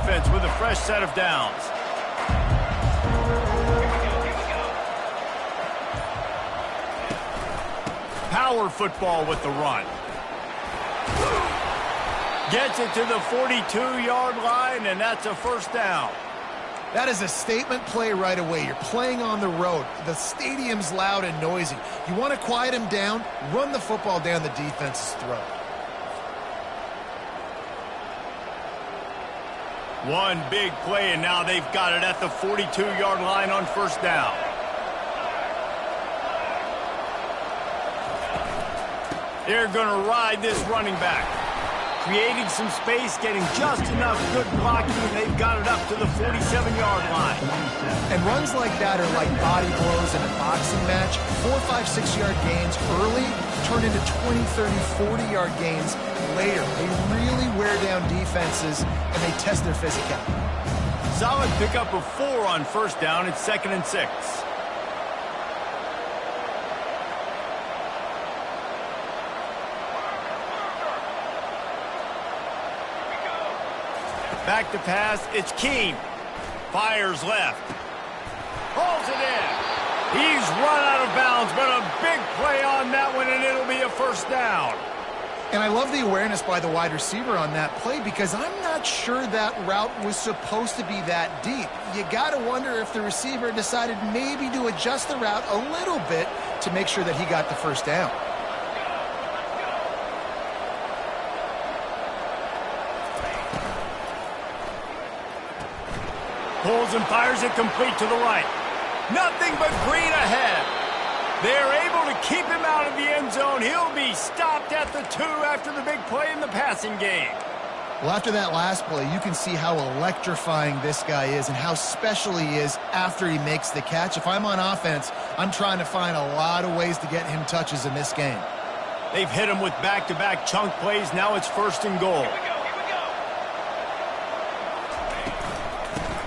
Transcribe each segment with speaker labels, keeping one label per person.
Speaker 1: offense with a fresh set of downs. Power football with the run. Gets it to the 42-yard line, and that's a first down.
Speaker 2: That is a statement play right away. You're playing on the road. The stadium's loud and noisy. You want to quiet him down, run the football down the defense's throat.
Speaker 1: One big play, and now they've got it at the 42-yard line on first down. They're going to ride this running back. Creating some space, getting just enough good blocking, and they've got it up to the 47-yard line.
Speaker 2: And runs like that are like body blows in a boxing match. 4, 5, 6-yard gains early turn into 20, 30, 40-yard gains later. They really wear down defenses, and they test their physicality.
Speaker 1: Solid pickup of 4 on first down. It's 2nd and 6. Back to pass, it's Keene. Fires left. Pulls it in. He's run out of bounds, but a big play on that one, and it'll be a first down.
Speaker 2: And I love the awareness by the wide receiver on that play because I'm not sure that route was supposed to be that deep. You got to wonder if the receiver decided maybe to adjust the route a little bit to make sure that he got the first down.
Speaker 1: Pulls and fires it complete to the right. Nothing but green ahead. They're able to keep him out of the end zone. He'll be stopped at the 2 after the big play in the passing game.
Speaker 2: Well, after that last play, you can see how electrifying this guy is and how special he is after he makes the catch. If I'm on offense, I'm trying to find a lot of ways to get him touches in this game.
Speaker 1: They've hit him with back-to-back chunk plays. Now it's 1st and goal.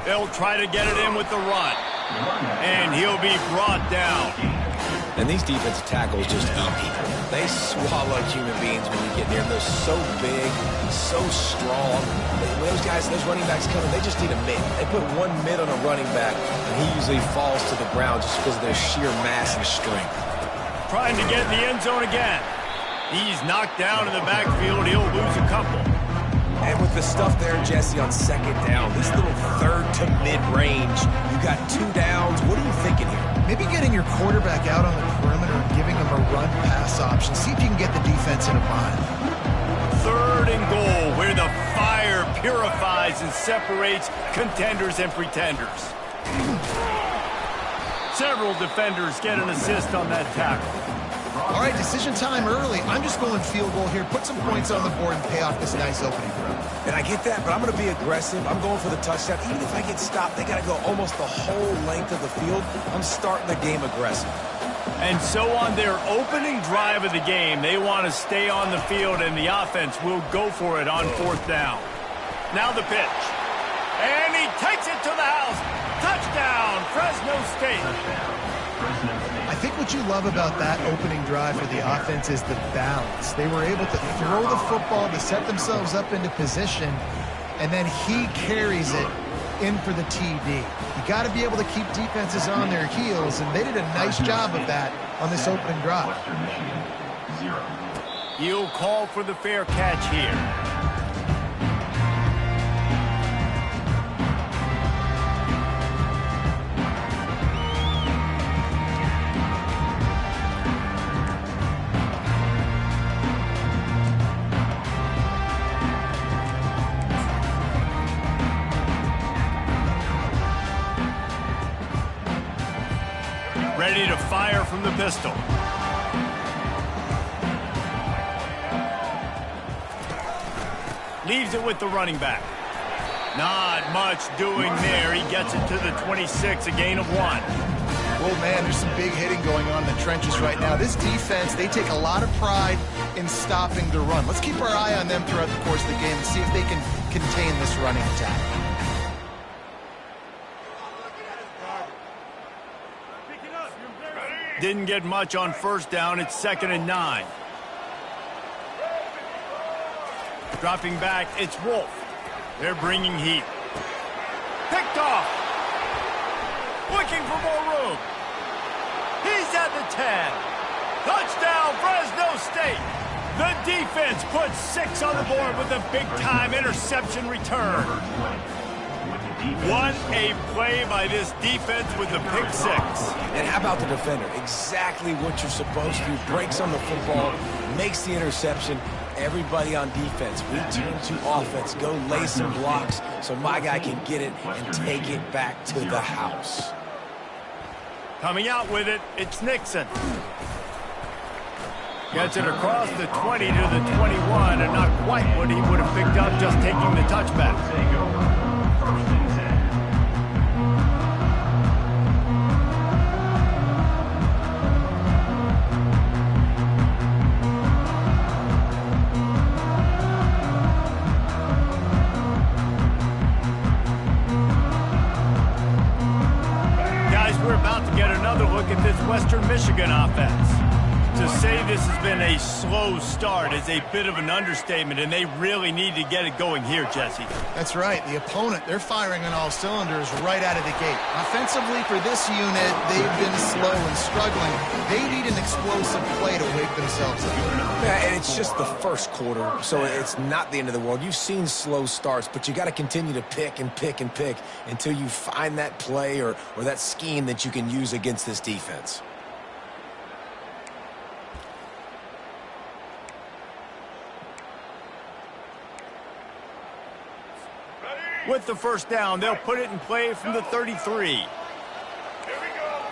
Speaker 1: They'll try to get it in with the run. And he'll be brought down.
Speaker 3: And these defensive tackles just eat people. They swallow human beings when you get near them. They're so big, so strong. When those guys, those running backs come in, they just need a mid. They put one mid on a running back, and he usually falls to the ground just because of their sheer mass and strength.
Speaker 1: Trying to get in the end zone again. He's knocked down in the backfield. He'll lose a couple.
Speaker 3: And with the stuff there, Jesse, on 2nd down, this little 3rd to mid-range, you got 2 downs. What are you thinking here?
Speaker 2: Maybe getting your quarterback out on the perimeter and giving him a run-pass option. See if you can get the defense in a bind.
Speaker 1: 3rd and goal, where the fire purifies and separates contenders and pretenders. Several defenders get an assist on that tackle.
Speaker 2: All right, decision time early. I'm just going field goal here. Put some points on the board and pay off this nice opening run.
Speaker 3: And I get that, but I'm going to be aggressive. I'm going for the touchdown. Even if I get stopped, they got to go almost the whole length of the field. I'm starting the game aggressive.
Speaker 1: And so on their opening drive of the game, they want to stay on the field, and the offense will go for it on 4th down. Now the pitch. And he takes it to the house. Touchdown, Fresno State.
Speaker 2: I think what you love about that opening drive for the offense is the balance. They were able to throw the football to set themselves up into position, and then he carries it in for the TD. You got to be able to keep defenses on their heels, and they did a nice job of that on this opening drive.
Speaker 1: He'll call for the fair catch here. Ready to fire from the pistol. Leaves it with the running back. Not much doing there. He gets it to the 26, a gain of 1.
Speaker 2: Well, man, there's some big hitting going on in the trenches right now. This defense, they take a lot of pride in stopping the run. Let's keep our eye on them throughout the course of the game and see if they can contain this running attack.
Speaker 1: Didn't get much on first down. It's 2nd and 9. Dropping back, it's Wolf. They're bringing heat. looking for more room. He's at the 10. Touchdown, Fresno State. The defense puts 6 on the board with a big-time interception return. What a play by this defense with the pick 6.
Speaker 3: And how about the defender? Exactly what you're supposed to. Breaks on the football, makes the interception. Everybody on defense, we turn to offense. Go lay some blocks so my guy can get it and take it back to the house.
Speaker 1: Coming out with it, it's Nixon. Gets it across the 20 to the 21, and not quite what he would have picked up just taking the touchback. We're about to get another look at this Western Michigan offense. To say this has been a slow start is a bit of an understatement, and they really need to get it going here, Jesse.
Speaker 2: That's right. The opponent, they're firing on all cylinders right out of the gate. Offensively, for this unit, they've been slow and struggling. They need an explosive play to wake themselves up.
Speaker 3: Yeah, and it's just the first quarter, so it's not the end of the world. You've seen slow starts, but you got to continue to pick and pick and pick until you find that play or that scheme that you can use against this defense.
Speaker 1: With the first down, they'll put it in play from the 33.
Speaker 4: Here we go.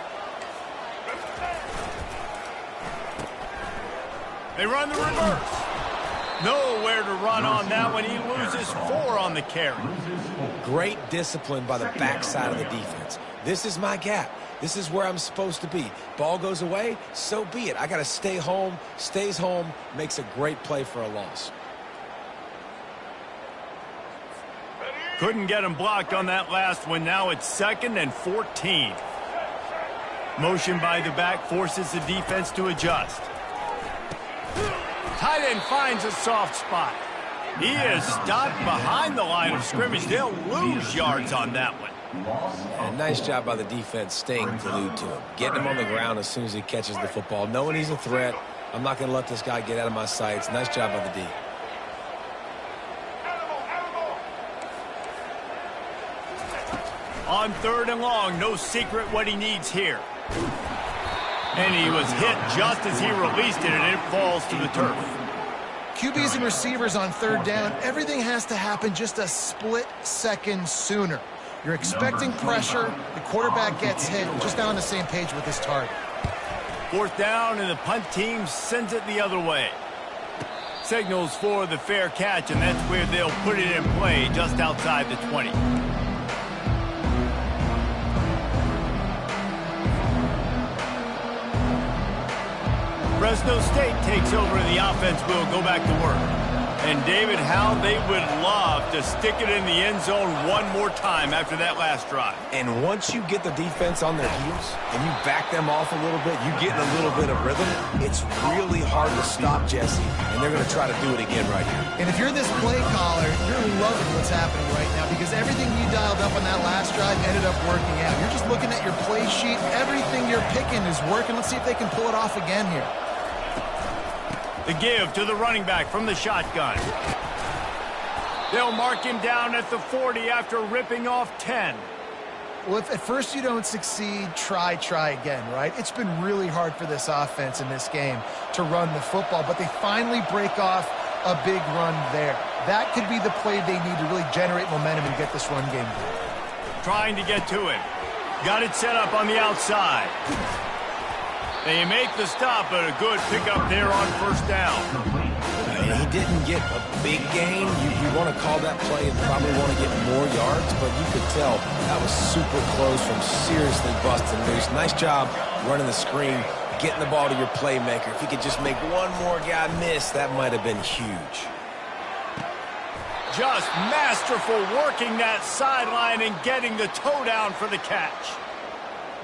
Speaker 1: They run the reverse. Nowhere to run on that one. He loses 4 on the carry.
Speaker 3: Great discipline by the backside of the defense. This is my gap. This is where I'm supposed to be. Ball goes away, so be it. I got to stay home. Stays home, makes a great play for a loss.
Speaker 1: Couldn't get him blocked on that last one. Now it's 2nd and 14. Motion by the back forces the defense to adjust. Tight end finds a soft spot. He is stopped behind the line of scrimmage. They'll lose yards on that one.
Speaker 3: And nice job by the defense staying glued to him. Getting him on the ground as soon as he catches the football. Knowing he's a threat. I'm not going to let this guy get out of my sights. Nice job by the D.
Speaker 1: On 3rd and long, no secret what he needs here. And he was hit just as he released it, and it falls to the turf.
Speaker 2: QBs and receivers on 3rd down, everything has to happen just a split second sooner. You're expecting pressure, the quarterback gets hit, just not on the same page with his target.
Speaker 1: 4th down, and the punt team sends it the other way. Signals for the fair catch, and that's where they'll put it in play, just outside the 20. Fresno State takes over, and the offense will go back to work. And, David, how they would love to stick it in the end zone one more time after that last drive.
Speaker 3: And once you get the defense on their heels and you back them off a little bit, you get in a little bit of rhythm, it's really hard to stop, Jesse, and they're going to try to do it again right here.
Speaker 2: And if you're this play caller, you're loving what's happening right now because everything you dialed up on that last drive ended up working out. You're just looking at your play sheet. Everything you're picking is working. Let's see if they can pull it off again here.
Speaker 1: The give to the running back from the shotgun. They'll mark him down at the 40 after ripping off 10.
Speaker 2: Well, if at first you don't succeed, try again, right? It's been really hard for this offense in this game to run the football, but they finally break off a big run there. That could be the play they need to really generate momentum and get this run game going.
Speaker 1: Trying to get to it. Got it set up on the outside. They make the stop, but a good pickup there on 1st down.
Speaker 3: He didn't get a big gain. You want to call that play and probably want to get more yards, but you could tell that was super close from seriously busting loose. Nice job running the screen, getting the ball to your playmaker. If he could just make one more guy miss, that might have been huge.
Speaker 1: Just masterful working that sideline and getting the toe down for the catch.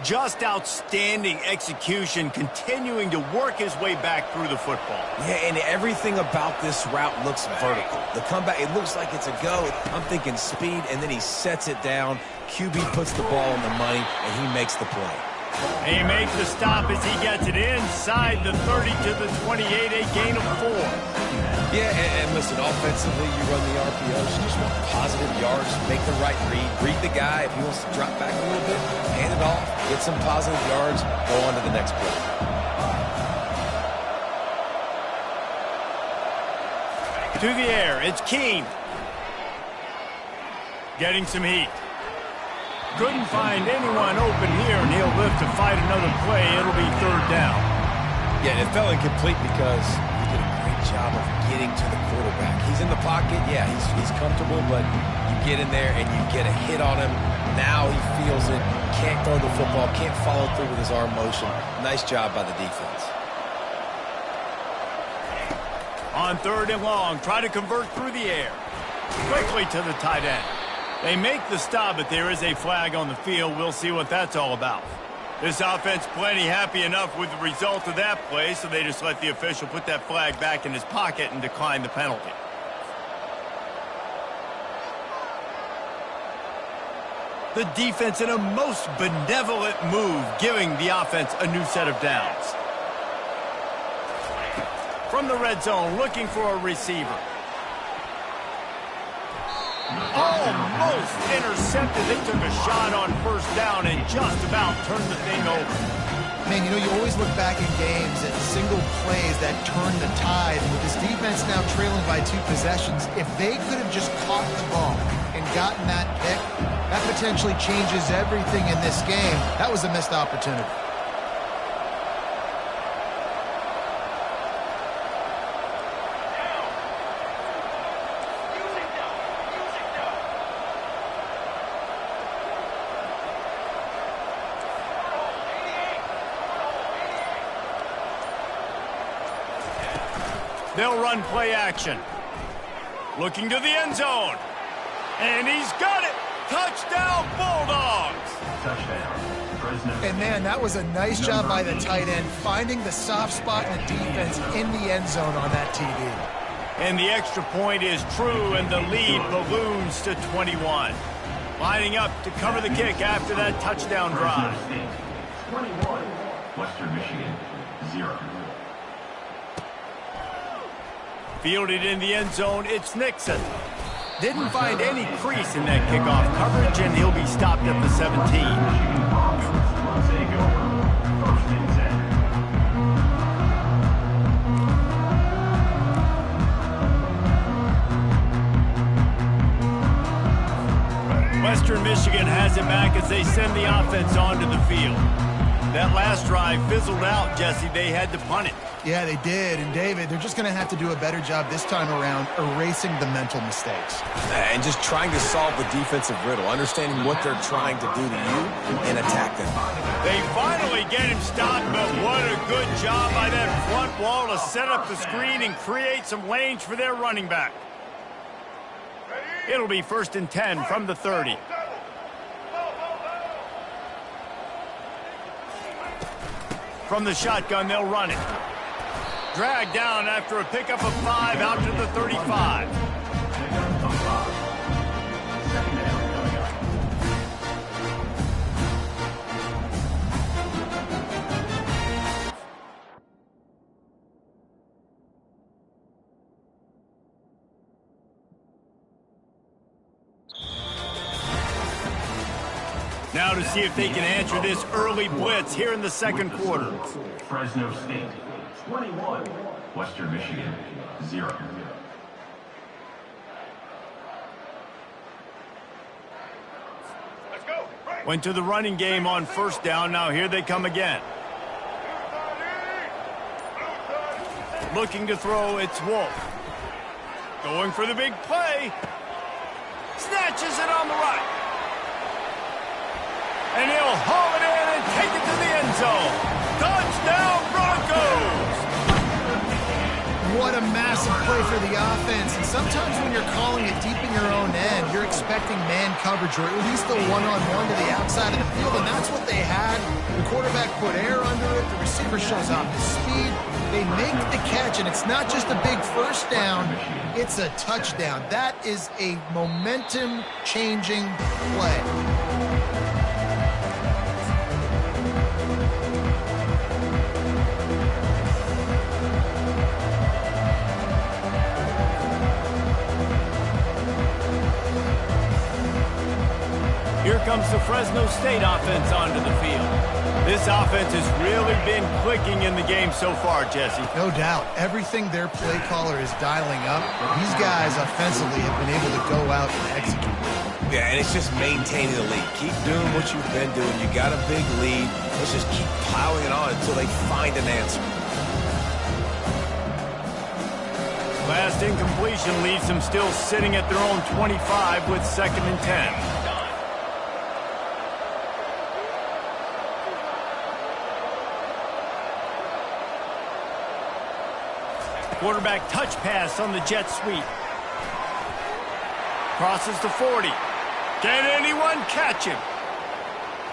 Speaker 1: Just outstanding execution, continuing to work his way back through the football.
Speaker 3: Yeah, and everything about this route looks vertical. The comeback, it looks like it's a go. I'm thinking speed, and then he sets it down. QB puts the ball on the money, and he makes the play.
Speaker 1: He makes the stop as he gets it inside the 30 to the 28, a gain of 4.
Speaker 3: Yeah, and listen, offensively, you run the RPOs, you just want positive yards, make the right read the guy. If he wants to drop back a little bit, hand it off, get some positive yards, go on to the next play.
Speaker 1: To the air, it's Keene. Getting some heat. Couldn't find anyone open here, and he'll live to fight another play. It'll be 3rd down.
Speaker 3: Yeah, it fell incomplete because he did a great job of getting to the quarterback. He's in the pocket, yeah, he's comfortable, but you get in there and you get a hit on him. Now he feels it, can't throw the football, can't follow through with his arm motion. Nice job by the defense.
Speaker 1: On 3rd and long, try to convert through the air. Quickly to the tight end. They make the stop, but there is a flag on the field. We'll see what that's all about. This offense plenty happy enough with the result of that play, so they just let the official put that flag back in his pocket and decline the penalty. The defense in a most benevolent move, giving the offense a new set of downs. From the red zone, looking for a receiver. Almost intercepted. They took a shot on 1st down and just about turned the thing over.
Speaker 2: Man, you know, you always look back in games at single plays that turn the tide. And with this defense now trailing by 2 possessions, if they could have just caught the ball and gotten that pick, that potentially changes everything in this game. That was a missed opportunity.
Speaker 1: They'll run play action. Looking to the end zone. And he's got it. Touchdown, Bulldogs.
Speaker 4: Touchdown, Fresn.
Speaker 2: And man, that was a nice job by the tight end, finding the soft spot in the defense in the end zone on that TD.
Speaker 1: And the extra point is true, and the lead balloons to 21. Lining up to cover the kick after that touchdown drive.
Speaker 4: 21, Western Michigan, 0.
Speaker 1: Fielded in the end zone, it's Nixon. Didn't find any crease in that kickoff coverage, and he'll be stopped at the 17. Western Michigan has it back as they send the offense onto the field. That last drive fizzled out, Jesse. They had to punt it.
Speaker 2: Yeah, they did. And, David, they're just going to have to do a better job this time around erasing the mental mistakes.
Speaker 3: And just trying to solve the defensive riddle, understanding what they're trying to do to you and attack them.
Speaker 1: They finally get him stopped, but what a good job by that front wall to set up the screen and create some lanes for their running back. It'll be 1st and 10 from the 30. From the shotgun, they'll run it. Dragged down after a pickup of 5 out to the 35. Now to see if they can answer this early blitz here in the 2nd quarter.
Speaker 4: Fresno State, 21, Western Michigan, 0. Let's go.
Speaker 1: Went to the running game on 1st down. Now here they come again. Looking to throw, it's Wolf. Going for the big play. Snatches it on the right. And he'll haul it in and take it to the end zone. Touchdown, Broncos!
Speaker 2: What a massive Massive play for the offense, and sometimes when you're calling it deep in your own end, you're expecting man coverage or at least a one-on-one to the outside of the field, and that's what they had. The quarterback put air under it. The receiver shows off his speed. They make the catch, and it's not just a big first down, it's a touchdown. That is a momentum-changing play.
Speaker 1: Here comes the Fresno State offense onto the field. This offense has really been clicking in the game so far, Jesse.
Speaker 2: No doubt. Everything their play caller is dialing up, these guys offensively have been able to go out and execute.
Speaker 3: Yeah, and it's just maintaining the lead. Keep doing what you've been doing. You got a big lead. Let's just keep piling it on until they find an answer.
Speaker 1: Last incompletion leaves them still sitting at their own 25 with 2nd and 10. Quarterback touch pass on the jet sweep. Crosses the 40. Can anyone catch him?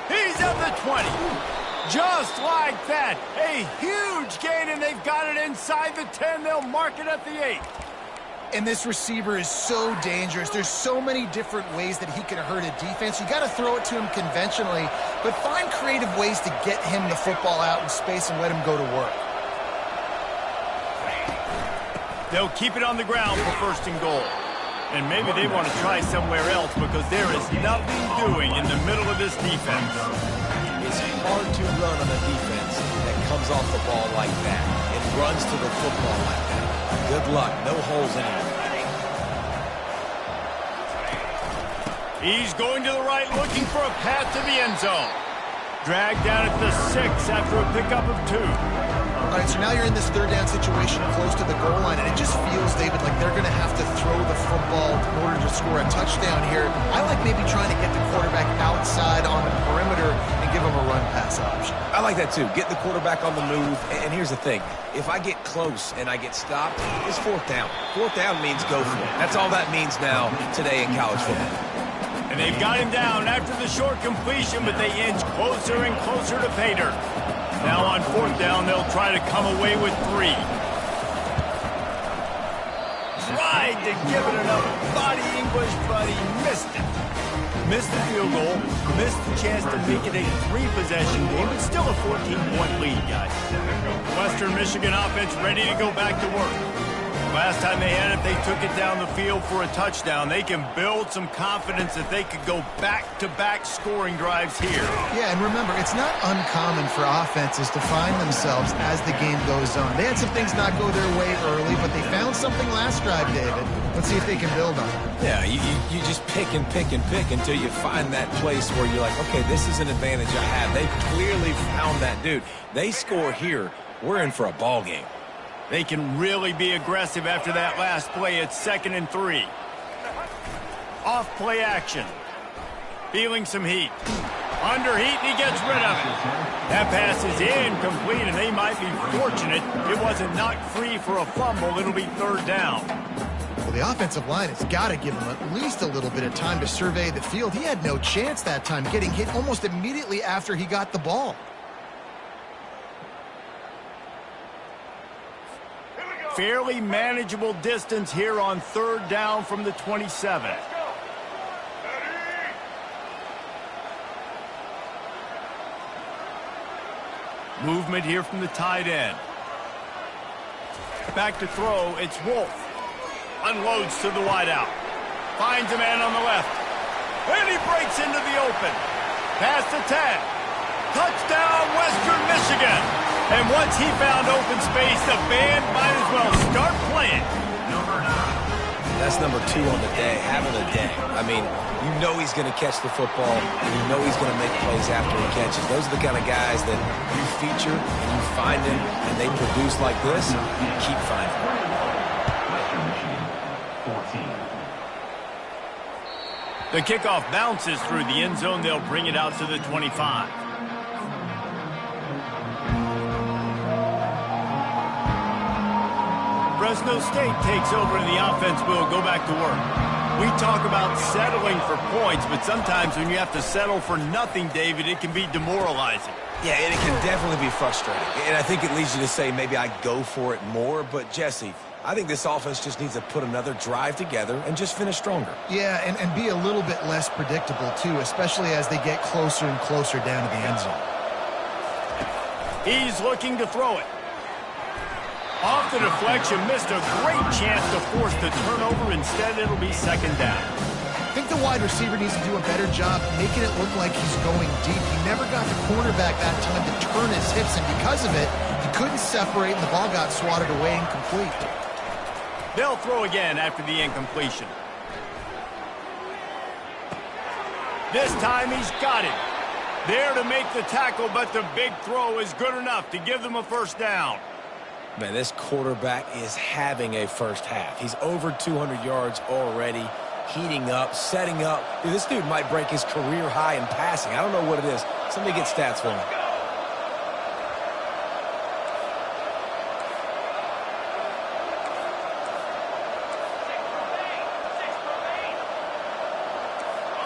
Speaker 1: He's at the 20. Just like that. A huge gain, and they've got it inside the 10. They'll mark it at the 8.
Speaker 2: And this receiver is so dangerous. There's so many different ways that he can hurt a defense. You got to throw it to him conventionally, but find creative ways to get him the football out in space and let him go to work.
Speaker 1: They'll keep it on the ground for 1st and goal. And maybe they want to try somewhere else because there is nothing doing in the middle of this defense.
Speaker 3: It's hard to run on a defense that comes off the ball like that. It runs to the football like that. Good luck. No holes anywhere.
Speaker 1: He's going to the right, looking for a path to the end zone. Dragged down at the 6 after a pickup of 2.
Speaker 2: All right, so now you're in this 3rd down situation close to the goal line, and it just feels, David, like they're going to have to throw the football in order to score a touchdown here. I like maybe trying to get the quarterback outside on the perimeter and give him a run-pass option.
Speaker 3: I like that, too. Get the quarterback on the move. And here's the thing. If I get close and I get stopped, it's 4th down. 4th down means go for it. That's all that means now today in college football.
Speaker 1: And they've got him down after the short completion, but they inch closer and closer to pay dirt. Now on 4th down, they'll try to come away with 3. Tried to give it enough body English, but he missed it. Missed the field goal, missed the chance to make it a 3-possession game, but still a 14-point lead, guys. Western Michigan offense ready to go back to work. Last time they had it, they took it down the field for a touchdown. They can build some confidence that they could go back-to-back scoring drives here.
Speaker 2: Yeah, and remember, it's not uncommon for offenses to find themselves as the game goes on. They had some things not go their way early, but they found something last drive, David. Let's see if they can build on it.
Speaker 3: Yeah, you just pick and pick and pick until you find that place where you're like, okay, this is an advantage I have. They clearly found that. Dude, they score here, we're in for a ball game.
Speaker 1: They can really be aggressive after that last play. It's 2nd and 3. Off play action. Feeling some heat. Under heat, and he gets rid of it. That pass is incomplete, and they might be fortunate it wasn't knocked free for a fumble. It'll be 3rd down.
Speaker 2: Well, the offensive line has got to give him at least a little bit of time to survey the field. He had no chance that time, getting hit almost immediately after he got the ball.
Speaker 1: Fairly manageable distance here on 3rd down from the 27. Movement here from the tight end. Back to throw, it's Wolf. Unloads to the wideout. Finds a man on the left. And he breaks into the open. Past the 10. Touchdown, Western Michigan. And once he found open space, the band might as well start playing.
Speaker 3: That's number 2 on the day, having a day. I mean, you know he's going to catch the football, and you know he's going to make plays after he catches. Those are the kind of guys that you feature, and you find them, and they produce like this, you keep finding them.
Speaker 4: Western Michigan, 14.
Speaker 1: The kickoff bounces through the end zone. They'll bring it out to the 25. Fresno State takes over and the offense will go back to work. We talk about settling for points, but sometimes when you have to settle for nothing, David, it can be demoralizing.
Speaker 3: Yeah, and it can definitely be frustrating. And I think it leads you to say maybe I go for it more. But, Jesse, I think this offense just needs to put another drive together and just finish stronger.
Speaker 2: Yeah, and be a little bit less predictable, too, especially as they get closer and closer down to the end zone.
Speaker 1: He's looking to throw it. Off the deflection, missed a great chance to force the turnover. Instead, it'll be second down.
Speaker 2: I think the wide receiver needs to do a better job making it look like he's going deep. He never got the cornerback that time to turn his hips, and because of it, he couldn't separate, and the ball got swatted away incomplete.
Speaker 1: They'll throw again after the incompletion. This time he's got it. There to make the tackle, but the big throw is good enough to give them a first down.
Speaker 3: Man, this quarterback is having a first half. He's over 200 yards already, heating up, setting up. Dude, this dude might break his career high in passing. I don't know what it is. Somebody get stats for him.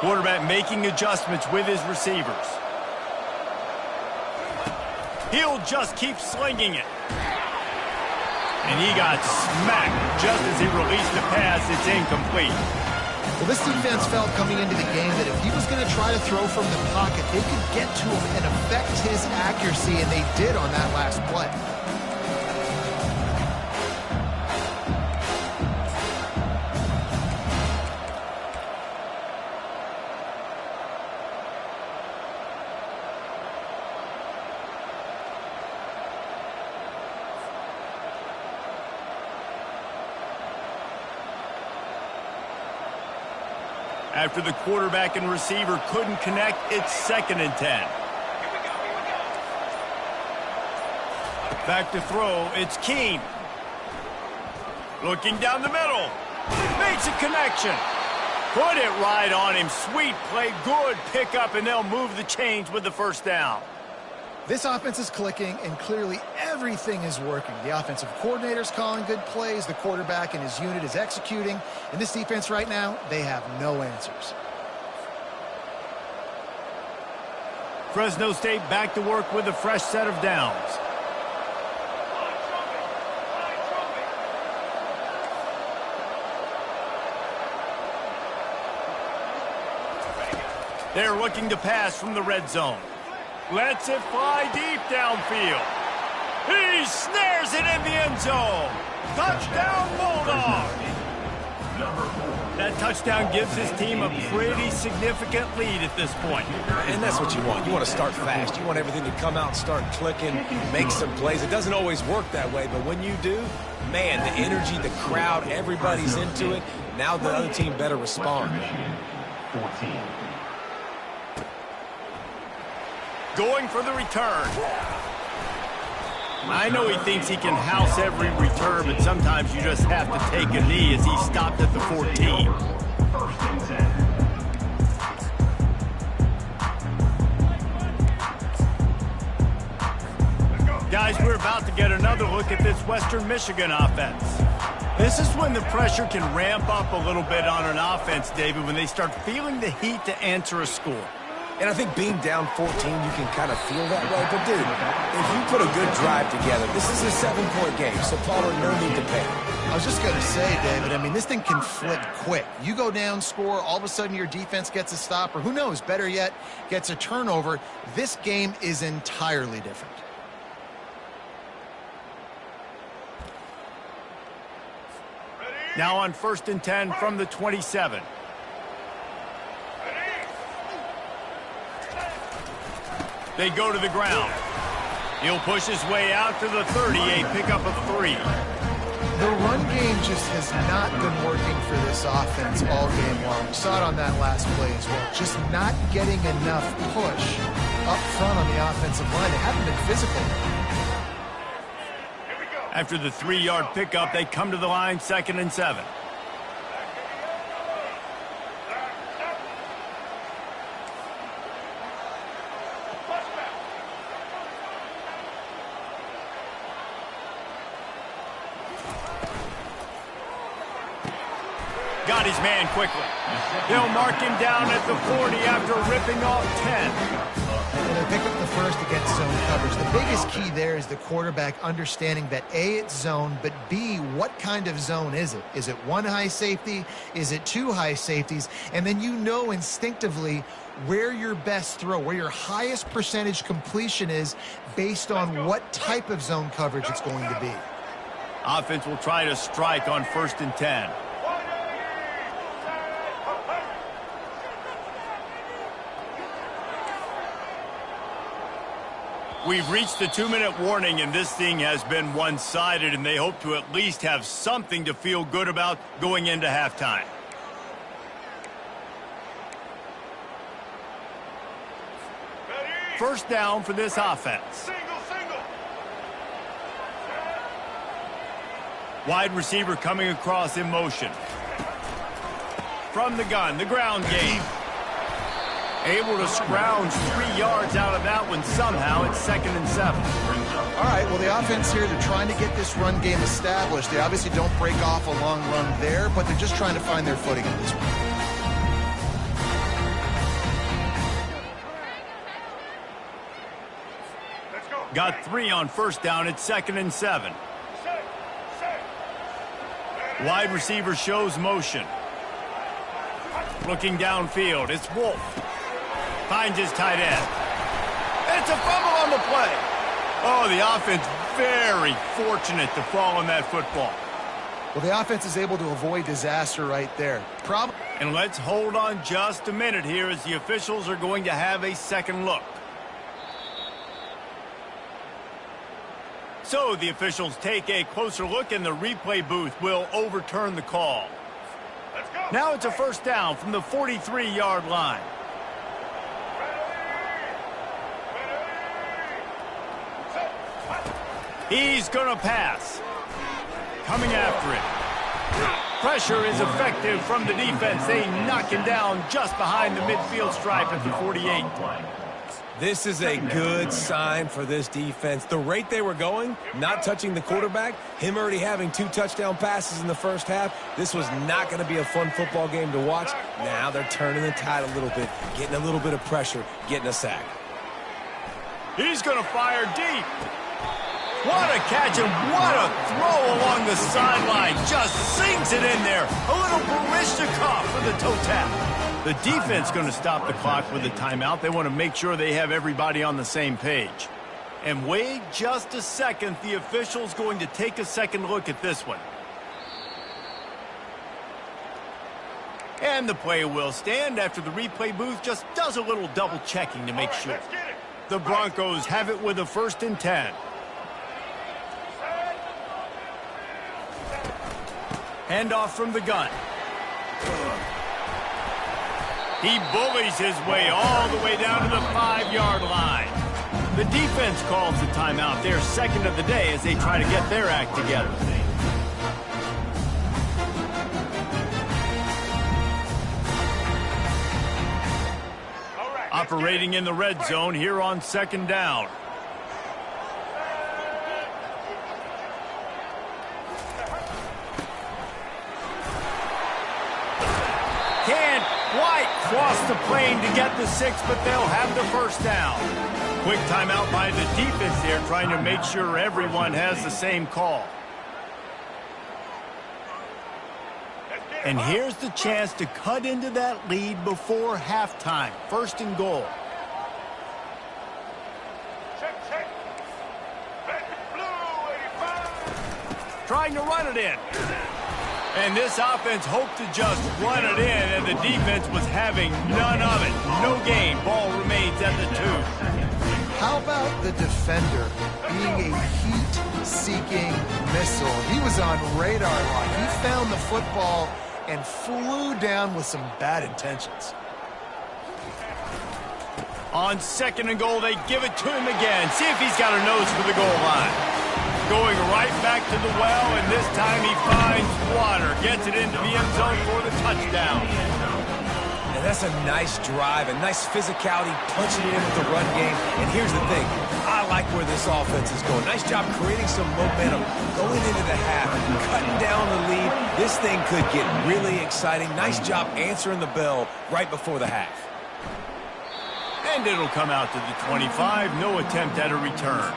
Speaker 1: Quarterback making adjustments with his receivers. He'll just keep slinging it. And he got smacked just as he released the pass. It's incomplete.
Speaker 2: Well, this defense felt coming into the game that if he was going to try to throw from the pocket, they could get to him and affect his accuracy, and they did on that last play.
Speaker 1: After the quarterback and receiver couldn't connect, it's 2nd and 10. Back to throw, it's Keene. Looking down the middle. Makes a connection. Put it right on him. Sweet play, good pickup, and they'll move the chains with the first down.
Speaker 2: This offense is clicking, and clearly everything is working. The offensive coordinator's calling good plays. The quarterback and his unit is executing. And this defense right now, they have no answers.
Speaker 1: Fresno State back to work with a fresh set of downs. They're looking to pass from the red zone. Lets it fly deep downfield. He snares it in the end zone. Touchdown, Bulldogs! That touchdown gives his team a pretty significant lead at this point.
Speaker 3: And that's what you want. You want to start fast. You want everything to come out and start clicking, make some plays. It doesn't always work that way, but when you do, man, the energy, the crowd, everybody's into it. Now the other team better respond.
Speaker 4: 14.
Speaker 1: Going for the return. I know he thinks he can house every return, but sometimes you just have to take a knee as he stopped at the 14.
Speaker 4: 1st and 10.
Speaker 1: Guys, we're about to get another look at this Western Michigan offense. This is when the pressure can ramp up a little bit on an offense, David, when they start feeling the heat to answer a score.
Speaker 3: And I think being down 14, you can kind of feel that way. But, dude, if you put a good drive together, this is a 7-point game, so Pollard, no need to panic.
Speaker 2: I was just going to say, David, I mean, this thing can flip quick. You go down, score, all of a sudden your defense gets a stop, or who knows, better yet, gets a turnover. This game is entirely different.
Speaker 1: Now on 1st and 10 from the 27. They go to the ground. He'll push his way out to the 38, pick up a 3.
Speaker 2: The run game just has not been working for this offense all game long. We saw it on that last play as well. Just not getting enough push up front on the offensive line. They haven't been physical.
Speaker 1: After the 3-yard pickup, they come to the line, 2nd and 7. Got his man quickly. They'll mark him down at the 40 after ripping off 10.
Speaker 2: And they pick up the first against zone coverage. The biggest key there is the quarterback understanding that A, it's zone, but B, what kind of zone is it? Is it one high safety? Is it two high safeties? And then you know instinctively where your best throw, where your highest percentage completion is based on what type of zone coverage it's going to be.
Speaker 1: Offense will try to strike on 1st and 10. We've reached the 2-minute warning, and this thing has been one-sided, and they hope to at least have something to feel good about going into halftime. First down for this offense. Wide receiver coming across in motion. From the gun, the ground game. Able to scrounge 3 yards out of that one somehow. It's 2nd and 7.
Speaker 2: All right, well, the offense here, they're trying to get this run game established. They obviously don't break off a long run there, but they're just trying to find their footing at this point.
Speaker 1: Got 3 on first down. It's 2nd and 7. Wide receiver shows motion. Looking downfield. It's Wolf. Finds his tight end. It's a fumble on the play. Oh, the offense very fortunate to fall on that football.
Speaker 2: Well, the offense is able to avoid disaster right there.
Speaker 1: And let's hold on just a minute here as the officials are going to have a second look. So the officials take a closer look, and the replay booth will overturn the call. Now it's a first down from the 43-yard line. He's going to pass. Coming after it. Pressure is effective from the defense. They knock him down just behind the midfield stripe at the 48.
Speaker 3: This is a good sign for this defense. The rate they were going, not touching the quarterback, him already having 2 touchdown passes in the first half, this was not going to be a fun football game to watch. Now they're turning the tide a little bit, getting a little bit of pressure, getting a sack.
Speaker 1: He's going to fire deep. What a catch and what a throw along the sideline. Just sinks it in there. A little Barishnikov for the toe tap. The defense going to stop the clock with a timeout. They want to make sure they have everybody on the same page. And wait just a second. The official's going to take a second look at this one. And the play will stand after the replay booth just does a little double checking to make sure. The Broncos have it with a 1st and 10. Handoff from the gun. He bullies his way all the way down to the 5-yard line. The defense calls the timeout. Their second of the day as they try to get their act together. Operating in the red zone here on 2nd down. Can't quite cross the plane to get the 6, but they'll have the first down. Quick timeout by the defense there, trying to make sure everyone has the same call. And here's the chance to cut into that lead before halftime. 1st and goal. Trying to run it in. And this offense hoped to just run it in, and the defense was having none of it. No gain. Ball remains at the 2.
Speaker 2: How about the defender being a heat-seeking missile? He was on radar lock. He found the football and flew down with some bad intentions.
Speaker 1: On 2nd and goal, they give it to him again. See if he's got a nose for the goal line. Going right back to the well, and this time he finds water. Gets it into the end zone for the touchdown.
Speaker 3: And That's a nice drive, a nice physicality, punching it in with the run game. And here's the thing. I like where this offense is going. Nice job creating some momentum, going into the half, cutting down the lead. This thing could get really exciting. Nice job answering the bell right before the half.
Speaker 1: And it'll come out to the 25. No attempt at a return.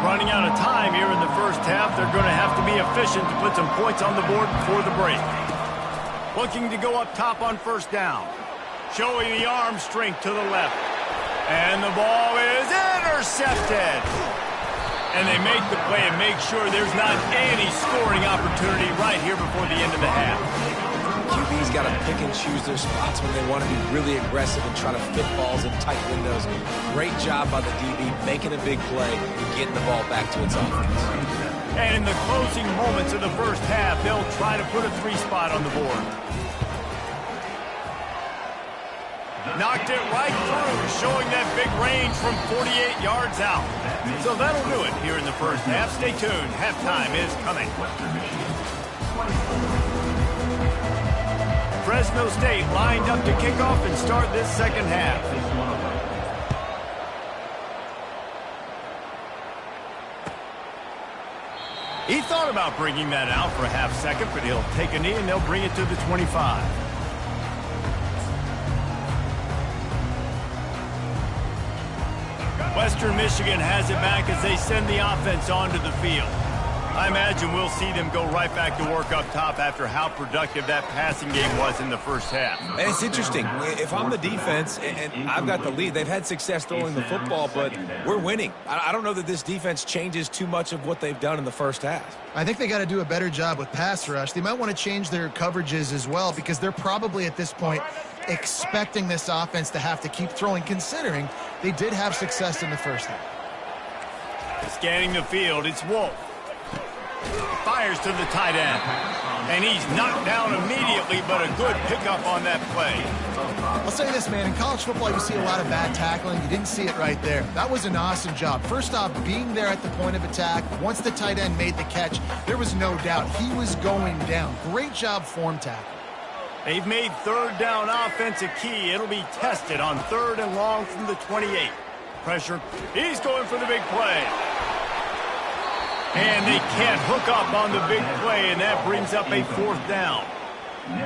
Speaker 1: Running out of time here in the first half. They're going to have to be efficient to put some points on the board before the break. Looking to go up top on first down. Showing the arm strength to the left. And the ball is intercepted. And they make the play and make sure there's not any scoring opportunity right here before the end of the half.
Speaker 3: QB's got to pick and choose their spots when they want to be really aggressive and try to fit balls in tight windows. Great job by the DB making a big play and getting the ball back to its offense.
Speaker 1: And in the closing moments of the first half, they'll try to put a 3 spot on the board. Knocked it right through, showing that big range from 48 yards out. So that'll do it here in the first half. Stay tuned. Halftime is coming. Fresno State lined up to kick off and start this second half. He thought about bringing that out for a half second, but he'll take a knee and they'll bring it to the 25. Western Michigan has it back as they send the offense onto the field. I imagine we'll see them go right back to work up top after how productive that passing game was in the first half.
Speaker 3: And it's interesting. If I'm the defense and I've got the lead, they've had success throwing the football, but we're winning. I don't know that this defense changes too much of what they've done in the first half.
Speaker 2: I think they got to do a better job with pass rush. They might want to change their coverages as well because they're probably at this point expecting this offense to have to keep throwing, considering they did have success in the first half.
Speaker 1: Scanning the field, it's Wolf. Fires to the tight end. And he's knocked down immediately, but a good pickup on that play.
Speaker 2: I'll say this, man. In college football, you see a lot of bad tackling. You didn't see it right there. That was an awesome job. First off, being there at the point of attack. Once the tight end made the catch, there was no doubt he was going down. Great job form tackle.
Speaker 1: They've made third down offense a key. It'll be tested on 3rd and long from the 28. Pressure. He's going for the big play. And they can't hook up on the big play, and that brings up a 4th down.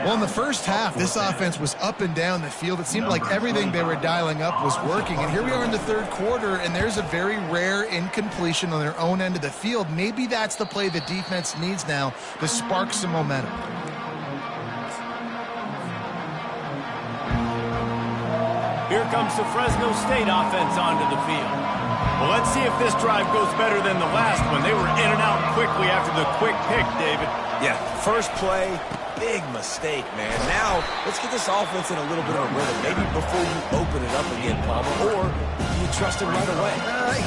Speaker 2: Well, in the first half, this offense was up and down the field. It seemed like everything they were dialing up was working. And here we are in the 3rd quarter, and there's a very rare incompletion on their own end of the field. Maybe that's the play the defense needs now to spark some momentum.
Speaker 1: Here comes the Fresno State offense onto the field. Well, let's see if this drive goes better than the last one. They were in and out quickly after the quick pick, David.
Speaker 3: Yeah, first play, big mistake, man. Now, let's get this offense in a little bit of a rhythm. Maybe before you open it up again, Palmer, or do you trust him right away?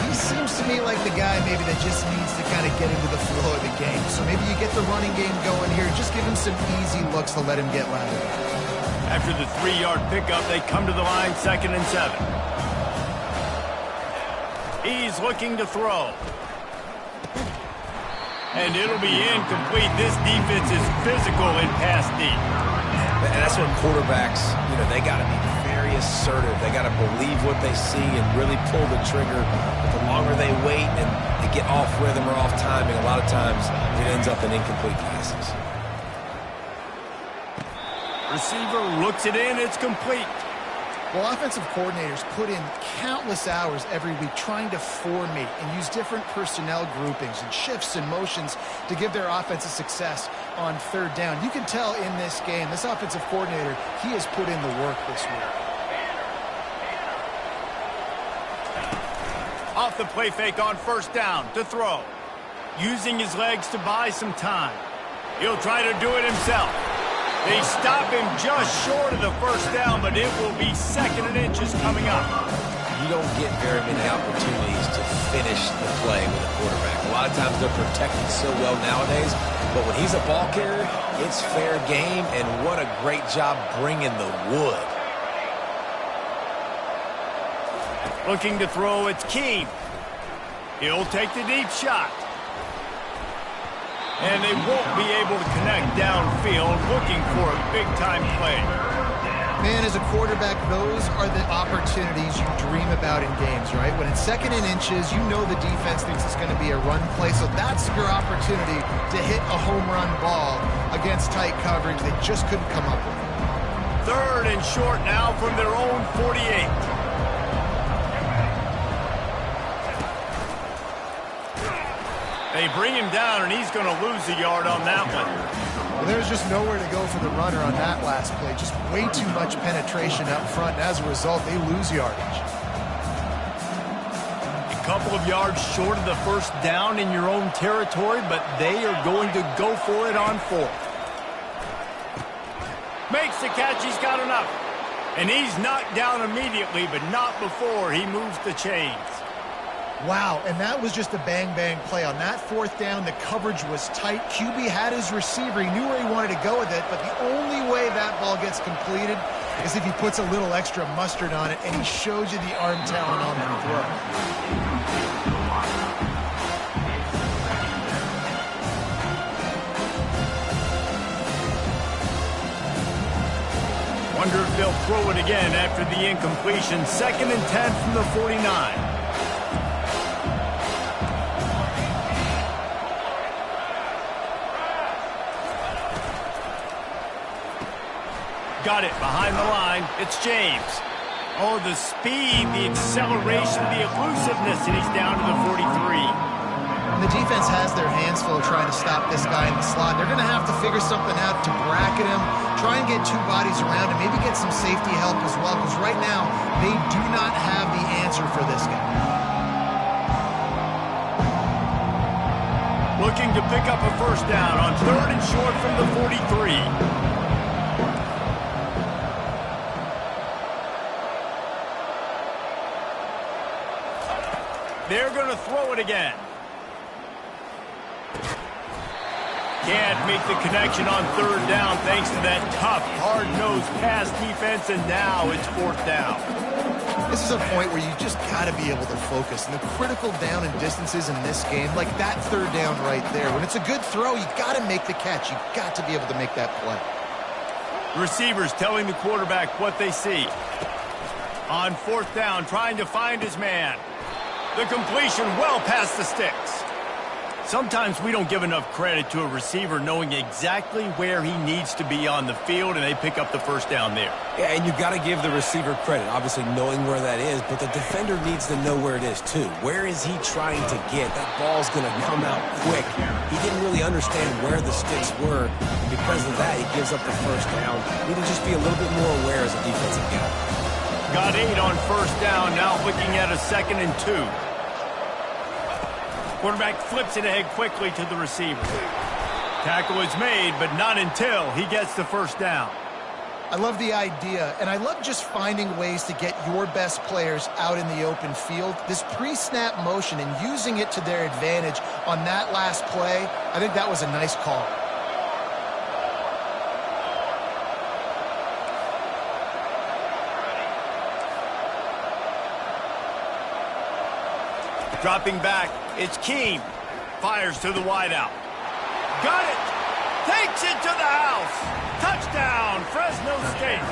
Speaker 2: He seems to me like the guy maybe that just needs to kind of get into the flow of the game. So maybe you get the running game going here. Just give him some easy looks to let him get lateral.
Speaker 1: After the 3-yard pickup, they come to the line 2nd and 7. He's looking to throw. And it'll be incomplete. This defense is physical in pass deep.
Speaker 3: And that's what quarterbacks, they got to be very assertive. They got to believe what they see and really pull the trigger. But the longer they wait and they get off rhythm or off timing, a lot of times it ends up in incomplete passes.
Speaker 1: Receiver looks it in. It's complete.
Speaker 2: Well, offensive coordinators put in countless hours every week trying to formate and use different personnel groupings and shifts and motions to give their offense a success on 3rd down. You can tell in this game, this offensive coordinator, he has put in the work this week.
Speaker 1: Off the play fake on 1st down to throw. Using his legs to buy some time. He'll try to do it himself. They stop him just short of the 1st down, but it will be 2nd and inches coming up.
Speaker 3: You don't get very many opportunities to finish the play with a quarterback. A lot of times they're protected so well nowadays, but when he's a ball carrier, it's fair game, and what a great job bringing the wood.
Speaker 1: Looking to throw, it's Keene. He'll take the deep shot. And they won't be able to connect downfield, looking for a big-time play.
Speaker 2: Man, as a quarterback, those are the opportunities you dream about in games, right? When it's 2nd and inches, you know the defense thinks it's going to be a run play, so that's your opportunity to hit a home run ball against tight coverage they just couldn't come up with.
Speaker 1: 3rd and short now from their own 48. They bring him down, and he's going to lose a yard on that one.
Speaker 2: Well, there's just nowhere to go for the runner on that last play. Just way too much penetration up front, and as a result, they lose yardage.
Speaker 1: A couple of yards short of the first down in your own territory, but they are going to go for it on 4th. Makes the catch. He's got enough. And he's knocked down immediately, but not before he moves the chains.
Speaker 2: Wow, and that was just a bang-bang play. On that 4th down, the coverage was tight. QB had his receiver. He knew where he wanted to go with it, but the only way that ball gets completed is if he puts a little extra mustard on it, and he shows you the arm talent on that throw.
Speaker 1: Wonder if they'll throw it again after the incompletion. 2nd and 10 from the 49. Got it behind the line. It's James. Oh, the speed, the acceleration, the elusiveness, and he's down to the 43.
Speaker 2: And the defense has their hands full trying to stop this guy in the slot. They're going to have to figure something out to bracket him, try and get 2 bodies around him, maybe get some safety help as well, because right now they do not have the answer for this guy.
Speaker 1: Looking to pick up a first down on 3rd and short from the 43. They're going to throw it again. Can't make the connection on 3rd down thanks to that tough, hard-nosed pass defense, and now it's 4th down.
Speaker 2: This is a point where you just got to be able to focus. And the critical down and distances in this game, like that 3rd down right there, when it's a good throw, you got to make the catch. You got to be able to make that play.
Speaker 1: Receivers telling the quarterback what they see. On 4th down, trying to find his man. The completion well past the sticks. Sometimes we don't give enough credit to a receiver knowing exactly where he needs to be on the field, and they pick up the first down there.
Speaker 3: Yeah, and you got to give the receiver credit, obviously knowing where that is, but the defender needs to know where it is too. Where is he trying to get? That ball's going to come out quick. He didn't really understand where the sticks were, and because of that, he gives up the first down. Need to just be a little bit more aware as a defensive guy.
Speaker 1: Got 8 on first down, now looking at a 2nd and 2. Quarterback flips it ahead quickly to the receiver. Tackle is made, but not until he gets the first down.
Speaker 2: I love the idea, and I love just finding ways to get your best players out in the open field. This pre-snap motion and using it to their advantage on that last play, I think that was a nice call.
Speaker 1: Dropping back, it's Keem. Fires to the wideout. Got it! Takes it to the house! Touchdown, Fresno State!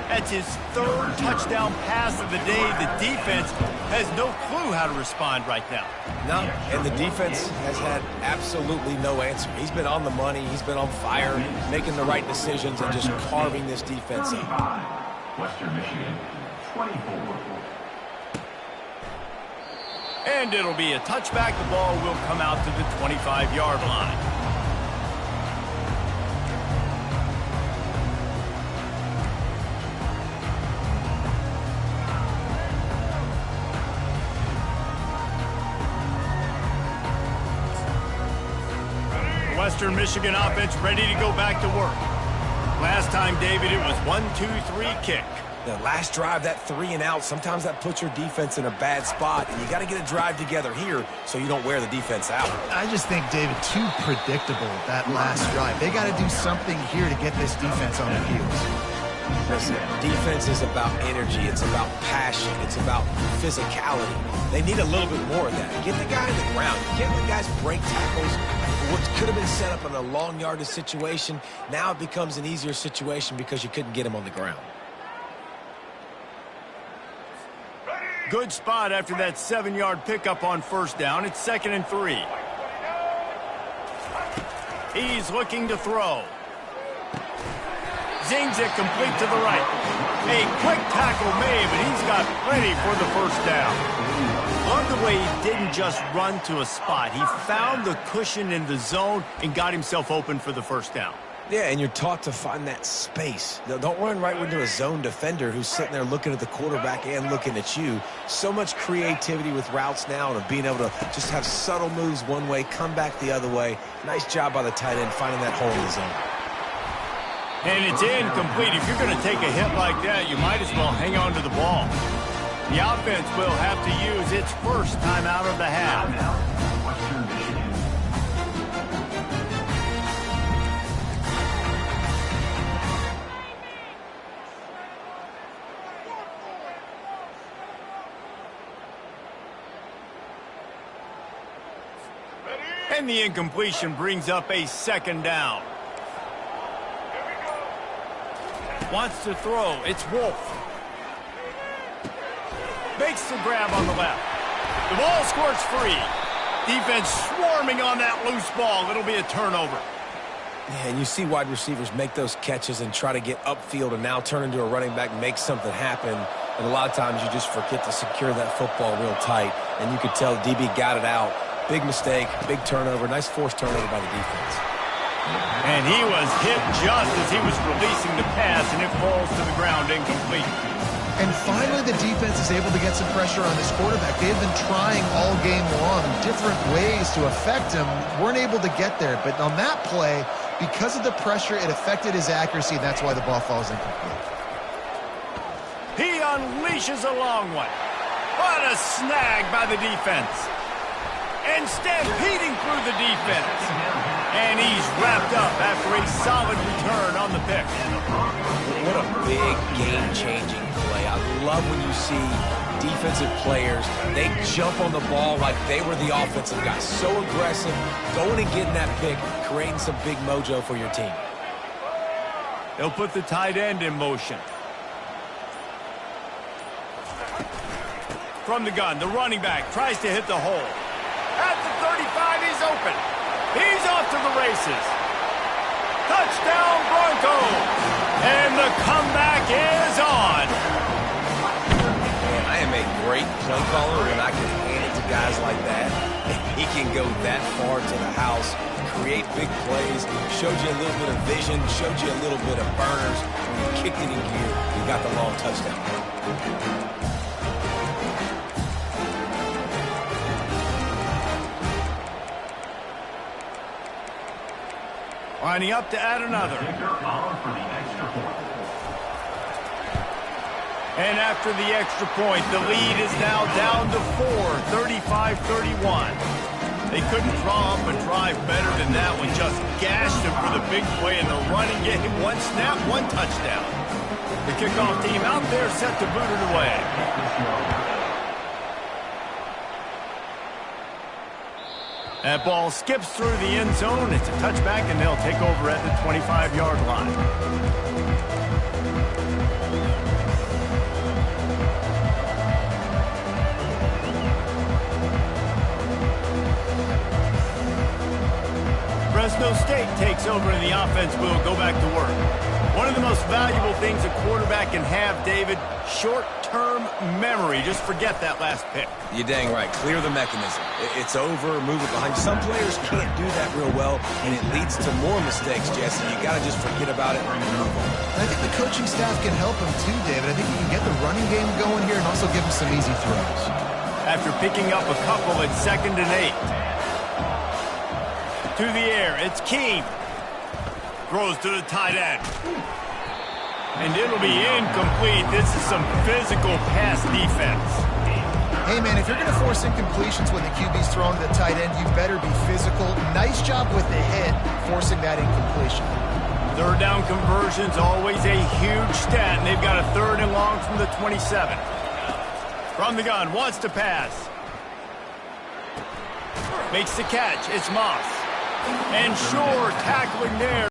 Speaker 1: That's his 3rd touchdown pass of the day. The defense has no clue how to respond right now.
Speaker 3: No, and the defense has had absolutely no answer. He's been on the money, he's been on fire, making the right decisions, and just carving this defense up.
Speaker 4: Western Michigan, 24.
Speaker 1: And it'll be a touchback. The ball will come out to the 25-yard line. Western Michigan offense ready to go back to work. Last time, David, it was 1-2-3 kick.
Speaker 3: The last drive, that 3 and out, sometimes that puts your defense in a bad spot, and you got to get a drive together here so you don't wear the defense out.
Speaker 2: I just think, David, too predictable, that last drive. They got to do something here to get this defense on the heels.
Speaker 3: Listen, defense is about energy. It's about passion. It's about physicality. They need a little bit more of that. Get the guy on the ground. Get the guys break tackles, what could have been set up in a long yardage situation, now it becomes an easier situation because you couldn't get him on the ground.
Speaker 1: Good spot after that 7-yard pickup on first down. It's 2nd and 3. He's looking to throw. Zings it complete to the right. A quick tackle made, but he's got plenty for the first down. Love the way he didn't just run to a spot. He found the cushion in the zone and got himself open for the first down.
Speaker 3: Yeah, and you're taught to find that space. Don't run right into a zone defender who's sitting there looking at the quarterback and looking at you. So much creativity with routes now and being able to just have subtle moves one way, come back the other way. Nice job by the tight end finding that hole in the zone.
Speaker 1: And it's incomplete. If you're going to take a hit like that, you might as well hang on to the ball. The offense will have to use its first time out of the half. And the incompletion brings up a 2nd down. Wants to throw. It's Wolf. Makes the grab on the left. The ball squirts free. Defense swarming on that loose ball. It'll be a turnover.
Speaker 3: Yeah, and you see wide receivers make those catches and try to get upfield and now turn into a running back, make something happen. And a lot of times you just forget to secure that football real tight. And you could tell DB got it out. Big mistake, big turnover, nice forced turnover by the defense.
Speaker 1: And he was hit just as he was releasing the pass, and it falls to the ground incomplete.
Speaker 2: And finally, the defense is able to get some pressure on this quarterback. They've been trying all game long different ways to affect him. Weren't able to get there. But on that play, because of the pressure, it affected his accuracy. That's why the ball falls incomplete.
Speaker 1: He unleashes a long one. What a snag by the defense. And stampeding through the defense. And he's wrapped up after a solid return on the pick.
Speaker 3: What a big game-changing play. I love when you see defensive players, they jump on the ball like they were the offensive guys. So aggressive, going and getting that pick, creating some big mojo for your team.
Speaker 1: They'll put the tight end in motion. From the gun, the running back tries to hit the hole. At the 35, he's open. He's off to the races. Touchdown, Broncos. And the comeback is on.
Speaker 3: Man, I am a great play caller when I can hand it to guys like that. He can go that far to the house, create big plays, showed you a little bit of vision, showed you a little bit of burners. When you kicked it in gear, you got the long touchdown.
Speaker 1: Lining up to add another. And after the extra point, the lead is now down to 4, 35-31. They couldn't draw up a drive better than that one. Just gashed him for the big play in the running game. One snap, one touchdown. The kickoff team out there set to boot it away. That ball skips through the end zone. It's a touchback, and they'll take over at the 25-yard line. Fresno State takes over, and the offense will go back to work. One of the most valuable things a quarterback can have, David, short-term memory. Just forget that last pick.
Speaker 3: You're dang right. Clear the mechanism. It's over, move it behind. Some players can't do that real well, and it leads to more mistakes, Jesse. You got to just forget about it and move on.
Speaker 2: I think the coaching staff can help him too, David. I think he can get the running game going here and also give him some easy throws.
Speaker 1: After picking up a couple at 2nd and 8. To the air, it's King. Throws to the tight end. And it'll be incomplete. This is some physical pass defense.
Speaker 2: Hey, man, if you're going to force incompletions when the QB's throwing to the tight end, you better be physical. Nice job with the hit, forcing that incompletion.
Speaker 1: Third down conversion's always a huge stat, and they've got a 3rd and long from the 27. From the gun, wants to pass. Makes the catch. It's Moss. And sure, tackling there.